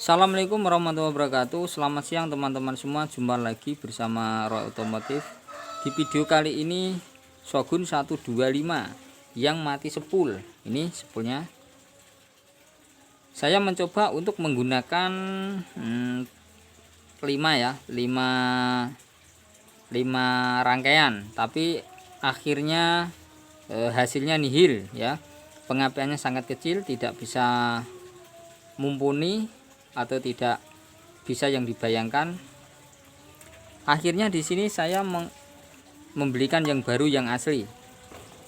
Assalamualaikum warahmatullahi wabarakatuh. Selamat siang teman-teman semua. Jumpa lagi bersama Roy Otomotif. Di video kali ini Shogun 125 yang mati sepul. Ini sepulnya. Saya mencoba untuk menggunakan 5 rangkaian, tapi akhirnya hasilnya nihil ya. Pengapiannya sangat kecil, tidak bisa mumpuni atau tidak bisa yang dibayangkan. Akhirnya di sini saya membelikan yang baru, yang asli.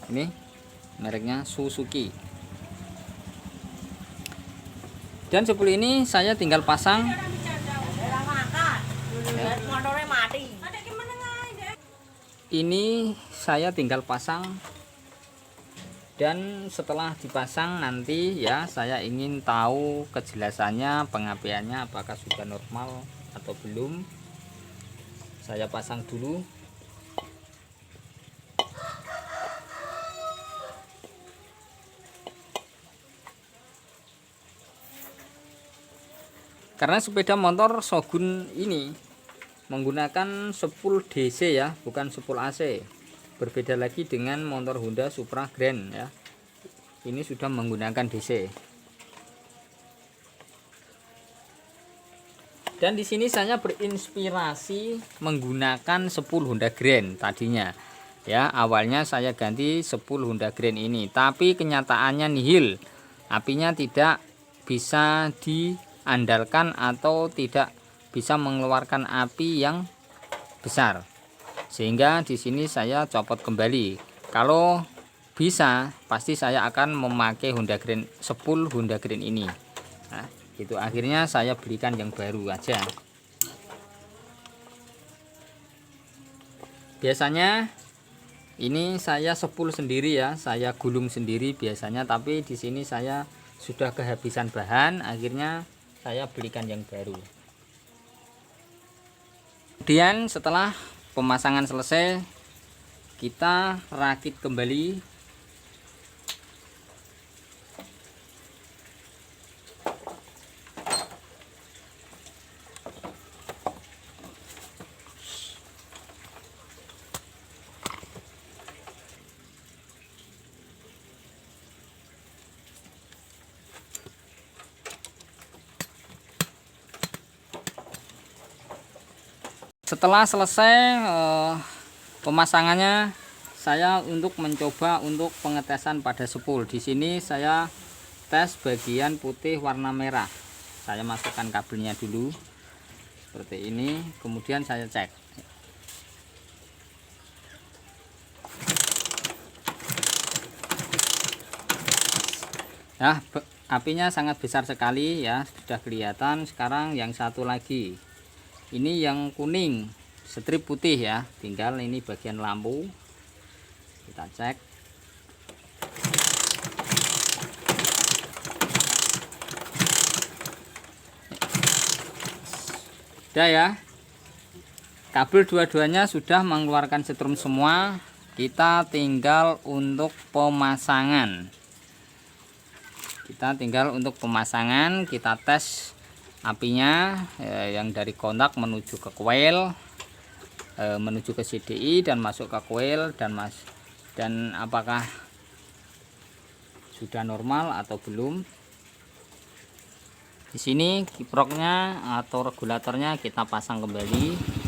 Ini mereknya Suzuki. Dan sepul ini saya tinggal pasang. Ini saya tinggal pasang. Dan setelah dipasang nanti ya, saya ingin tahu kejelasannya, pengapiannya apakah sudah normal atau belum. Saya pasang dulu. Karena sepeda motor Shogun ini menggunakan sepul DC ya, bukan sepul AC. Berbeda lagi dengan motor Honda Supra Grand ya. Ini sudah menggunakan DC. Dan di sini saya berinspirasi menggunakan sepul Honda Grand tadinya. Ya, awalnya saya ganti sepul Honda Grand ini, tapi kenyataannya nihil. Apinya tidak bisa diandalkan atau tidak bisa mengeluarkan api yang besar. Sehingga di sini saya copot kembali. Kalau bisa pasti saya akan memakai Honda Grand, sepul Honda Grand ini. Nah, itu akhirnya saya belikan yang baru aja. Biasanya ini saya sepul sendiri ya, saya gulung sendiri biasanya, tapi di sini saya sudah kehabisan bahan, akhirnya saya belikan yang baru. Kemudian setelah pemasangan selesai, kita rakit kembali. Setelah selesai pemasangannya, saya untuk mencoba untuk pengetesan pada sepul. Di sini saya tes bagian putih warna merah. Saya masukkan kabelnya dulu seperti ini, kemudian saya cek. Nah, apinya sangat besar sekali ya, sudah kelihatan. Sekarang yang satu lagi. Ini yang kuning, strip putih ya, tinggal ini bagian lampu. Kita cek. Sudah ya. Kabel dua-duanya sudah mengeluarkan setrum semua. Kita tinggal untuk pemasangan. Kita tes apinya yang dari kontak menuju ke coil, menuju ke CDI dan masuk ke coil, dan apakah sudah normal atau belum. Di sini kiproknya atau regulatornya kita pasang kembali.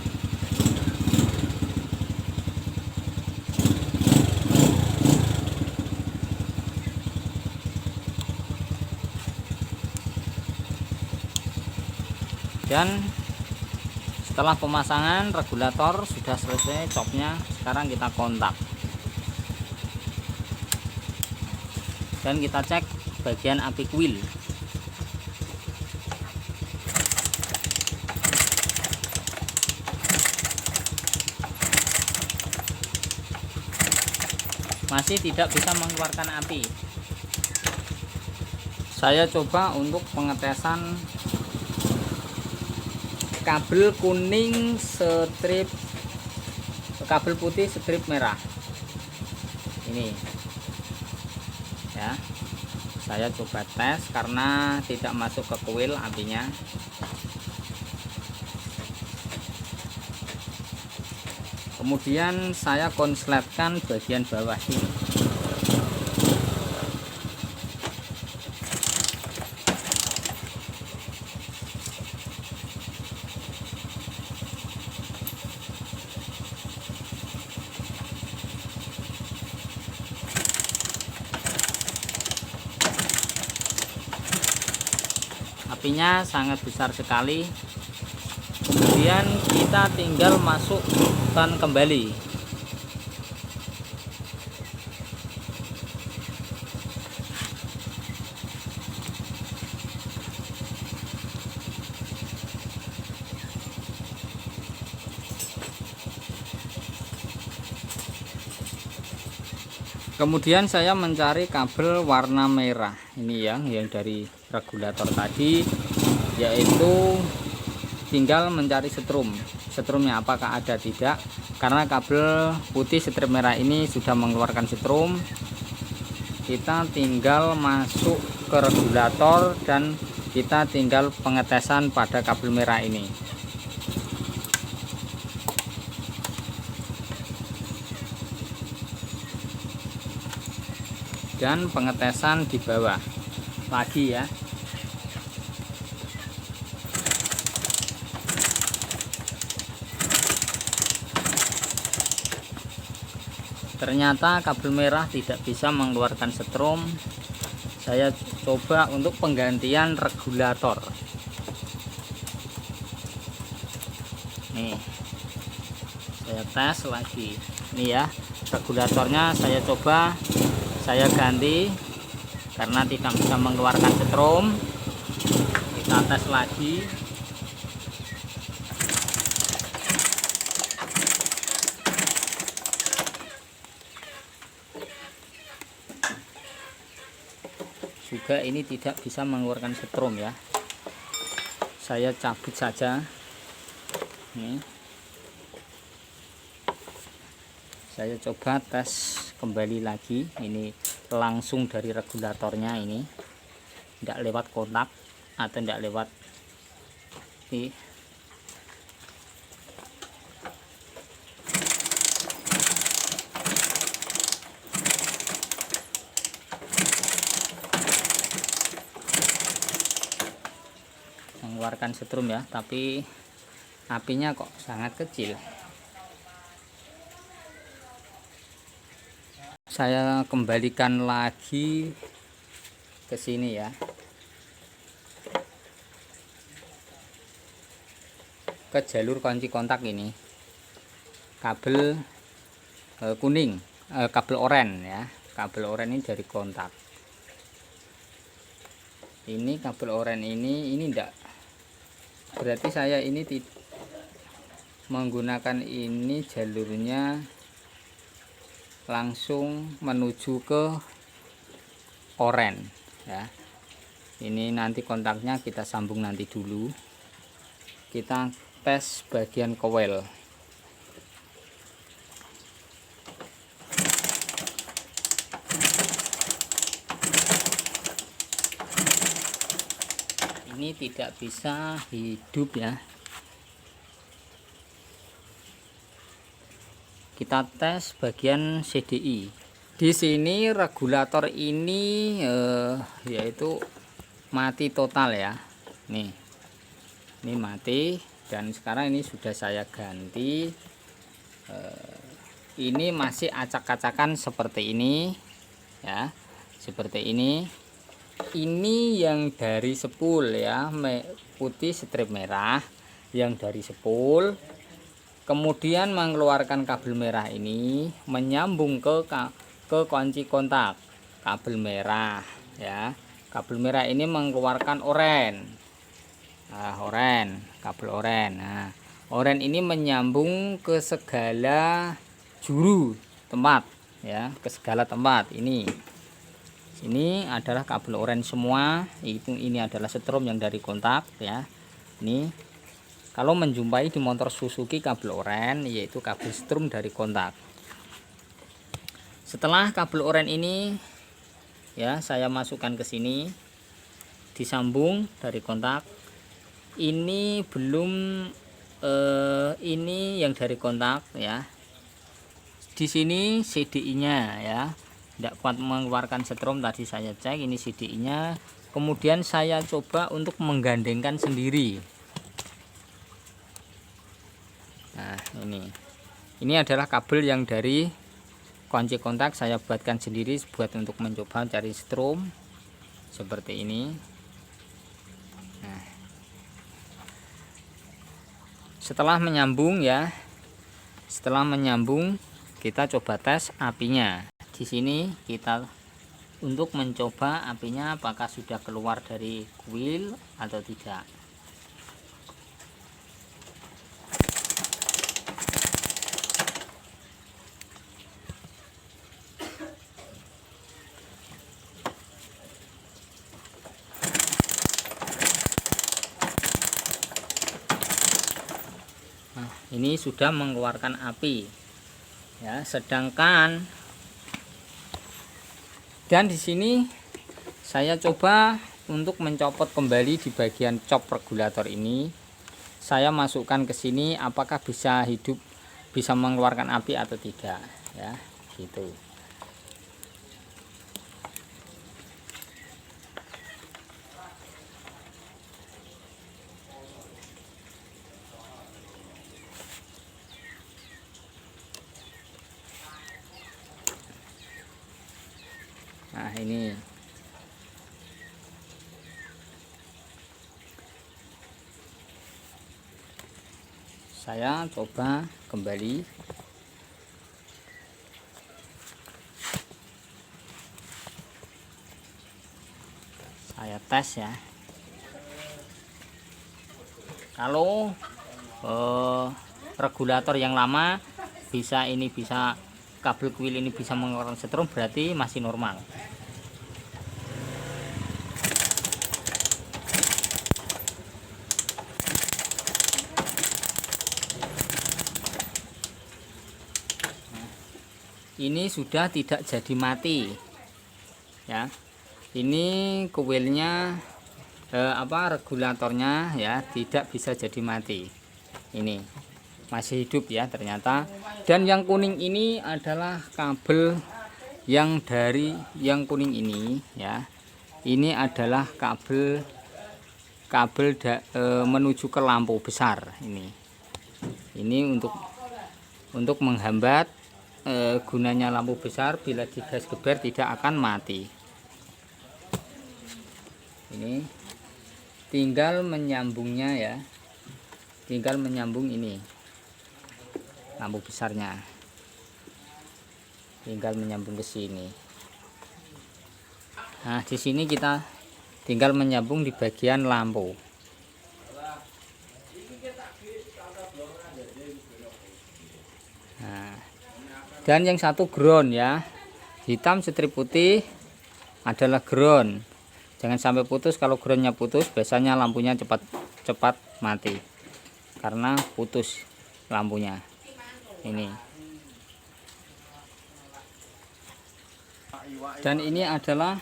Dan setelah pemasangan regulator sudah selesai copnya, sekarang kita kontak dan kita cek bagian api kuil. Masih tidak bisa mengeluarkan api. Saya coba untuk pengetesan kabel kuning strip, kabel putih strip merah ini ya. Saya coba tes karena tidak masuk ke kuil apinya. Kemudian saya konsletkan bagian bawah sini. Apinya sangat besar sekali. Kemudian kita tinggal masukkan kembali. Kemudian saya mencari kabel warna merah ini yang dari regulator tadi, yaitu tinggal mencari setrumnya apakah ada tidak, karena kabel putih strip merah ini sudah mengeluarkan setrum. Kita tinggal masuk ke regulator dan kita tinggal pengetesan pada kabel merah ini. Dan pengetesan di bawah lagi ya. Ternyata kabel merah tidak bisa mengeluarkan setrum. Saya coba untuk penggantian regulator. Nih, saya tes lagi. Nih ya, regulatornya saya coba, saya ganti karena tidak bisa mengeluarkan setrum. Kita tes lagi. Juga ini tidak bisa mengeluarkan setrum ya. Saya cabut saja. Nih. Saya coba tes kembali lagi. Ini langsung dari regulatornya, ini tidak lewat kontak atau tidak lewat ini. Mengeluarkan setrum ya, tapi apinya kok sangat kecil. Saya kembalikan lagi ke sini ya, ke jalur kunci kontak ini, kabel kuning, kabel oranye ya, kabel oranye ini dari kontak. Ini kabel oranye ini enggak, berarti saya ini menggunakan ini jalurnya langsung menuju ke oranye ya. Ini nanti kontaknya kita sambung nanti dulu. Kita tes bagian coil. Ini tidak bisa hidup ya. Kita tes bagian CDI. Di sini regulator ini yaitu mati total ya. Nih, ini mati dan sekarang ini sudah saya ganti. Ini masih acak-acakan seperti ini ya, seperti ini. Ini yang dari spool ya, putih strip merah yang dari spool. Kemudian mengeluarkan kabel merah ini menyambung ke kunci kontak kabel merah ya. Kabel merah ini mengeluarkan oranye. Nah, oranye, kabel oranye. Nah, oranye ini menyambung ke segala juru tempat ya, ke segala tempat. Ini adalah kabel oranye semua. Ini adalah setrum yang dari kontak ya. Ini kalau menjumpai di motor Suzuki kabel oranye, yaitu kabel setrum dari kontak. Setelah kabel oranye ini ya, saya masukkan ke sini, disambung dari kontak. Ini belum ini yang dari kontak ya. Di sini CDI-nya ya, tidak kuat mengeluarkan setrum, tadi saya cek ini CDI-nya. Kemudian saya coba untuk menggandengkan sendiri. Nah, ini adalah kabel yang dari kunci kontak saya buatkan sendiri buat untuk mencoba cari strom seperti ini. Nah, setelah menyambung ya, setelah menyambung kita coba tes apinya. Di sini kita untuk mencoba apinya apakah sudah keluar dari kuil atau tidak. Nah, ini sudah mengeluarkan api ya, sedangkan dan di sini saya coba untuk mencopot kembali di bagian cop regulator ini. Saya masukkan ke sini apakah bisa hidup, bisa mengeluarkan api atau tidak ya, gitu. Nah, ini saya coba kembali. Saya tes ya. Kalau regulator yang lama bisa kabel kuil ini bisa mengeluarkan setrum, berarti masih normal. Ini sudah tidak jadi mati ya. Ini kuilnya regulatornya ya tidak bisa jadi mati. Ini masih hidup ya ternyata. Dan yang kuning ini adalah kabel yang dari yang kuning ini ya. Ini adalah kabel menuju ke lampu besar ini. Ini untuk menghambat gunanya lampu besar, bila digas geber tidak akan mati. Ini tinggal menyambungnya ya, tinggal menyambung ini lampu besarnya, tinggal menyambung ke sini. Nah, di sini kita tinggal menyambung di bagian lampu. Nah, dan yang satu ground ya, hitam strip putih adalah ground. Jangan sampai putus. Kalau groundnya putus biasanya lampunya cepat mati karena putus lampunya. Ini dan ini adalah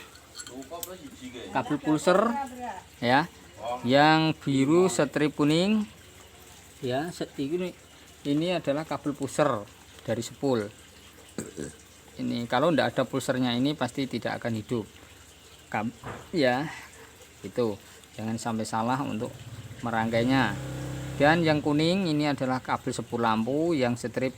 kabel pulser ya, yang biru strip kuning ya. Ini adalah kabel pulser dari spool. Ini kalau tidak ada pulsernya ini pasti tidak akan hidup ya, itu jangan sampai salah untuk merangkainya. Dan yang kuning ini adalah kabel spool lampu, yang strip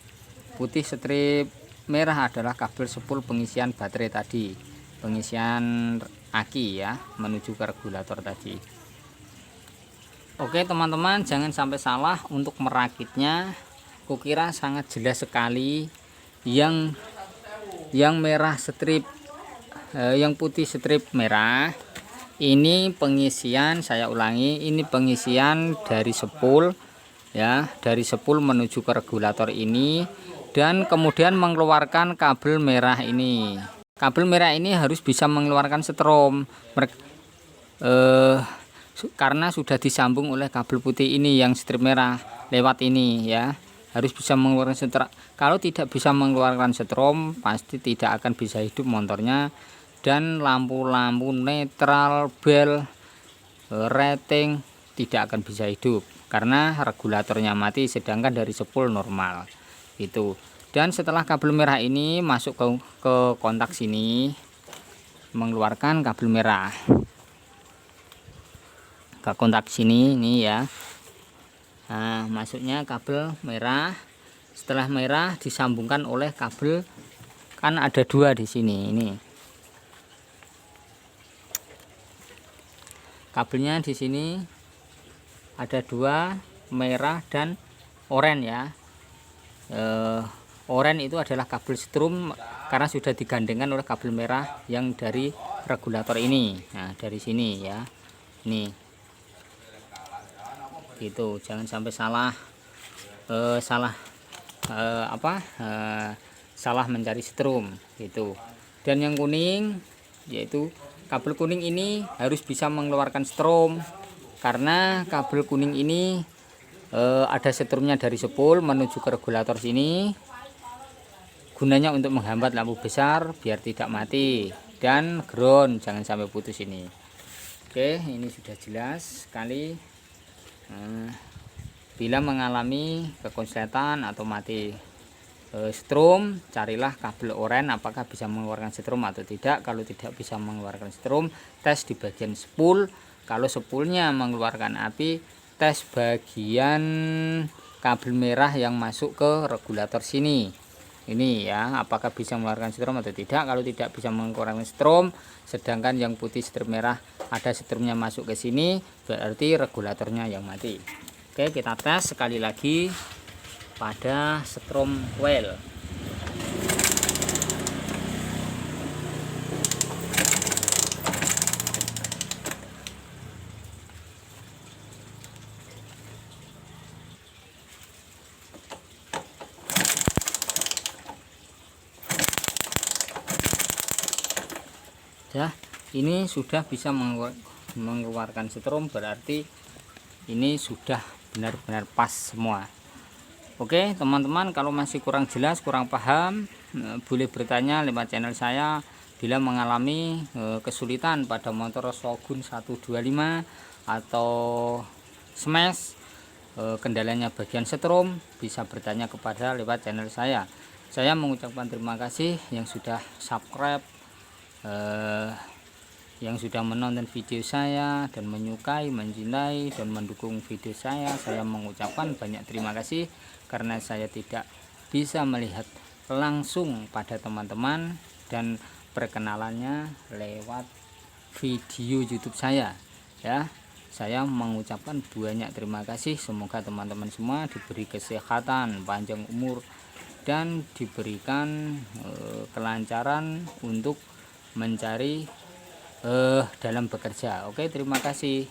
putih strip merah adalah kabel spool pengisian baterai tadi, pengisian aki ya, menuju ke regulator tadi. Oke teman-teman, jangan sampai salah untuk merakitnya. Kukira sangat jelas sekali. Yang merah strip, yang putih strip merah, ini pengisian, saya ulangi, ini pengisian dari spool ya, dari spool menuju ke regulator ini, dan kemudian mengeluarkan kabel merah ini. Kabel merah ini harus bisa mengeluarkan setrum karena sudah disambung oleh kabel putih ini yang strip merah lewat ini ya, harus bisa mengeluarkan setrum. Kalau tidak bisa mengeluarkan setrum pasti tidak akan bisa hidup motornya, dan lampu-lampu netral, bel, rating tidak akan bisa hidup karena regulatornya mati, sedangkan dari spool normal itu. Dan setelah kabel merah ini masuk ke kontak sini, mengeluarkan kabel merah ke kontak sini ini ya. Nah, masuknya kabel merah. Setelah merah disambungkan oleh kabel, kan ada dua di sini ini. Kabelnya di sini ada dua, merah dan oranye ya. Oranye itu adalah kabel setrum karena sudah digandengkan oleh kabel merah yang dari regulator ini. Nah, dari sini ya. Nih. Gitu, jangan sampai salah salah mencari setrum gitu. Dan yang kuning yaitu kabel kuning ini harus bisa mengeluarkan strom karena kabel kuning ini ada setrumnya dari spool menuju ke regulator sini, gunanya untuk menghambat lampu besar biar tidak mati, dan ground jangan sampai putus ini. Oke, ini sudah jelas sekali. Bila mengalami kekonsletan atau mati strom, carilah kabel oranye apakah bisa mengeluarkan strom atau tidak. Kalau tidak bisa mengeluarkan strom, tes di bagian spool. Kalau spoolnya mengeluarkan api, tes bagian kabel merah yang masuk ke regulator sini. Ini ya, apakah bisa mengeluarkan strom atau tidak. Kalau tidak bisa mengeluarkan strom, sedangkan yang putih strip merah ada stromnya masuk ke sini, berarti regulatornya yang mati. Oke, kita tes sekali lagi pada strom coil. Ya, ini sudah bisa mengeluarkan strom, berarti ini sudah benar-benar pas semua. Oke teman-teman, kalau masih kurang jelas, kurang paham, boleh bertanya lewat channel saya. Bila mengalami kesulitan pada motor Shogun 125 atau Smash, kendalanya bagian setrum, bisa bertanya kepada lewat channel saya. Saya mengucapkan terima kasih yang sudah subscribe, yang sudah menonton video saya dan menyukai, mencintai, dan mendukung video saya. Saya mengucapkan banyak terima kasih karena saya tidak bisa melihat langsung pada teman-teman dan perkenalannya lewat video YouTube saya ya. Saya mengucapkan banyak terima kasih. Semoga teman-teman semua diberi kesehatan, panjang umur, dan diberikan kelancaran untuk mencari dalam bekerja. Oke, terima kasih.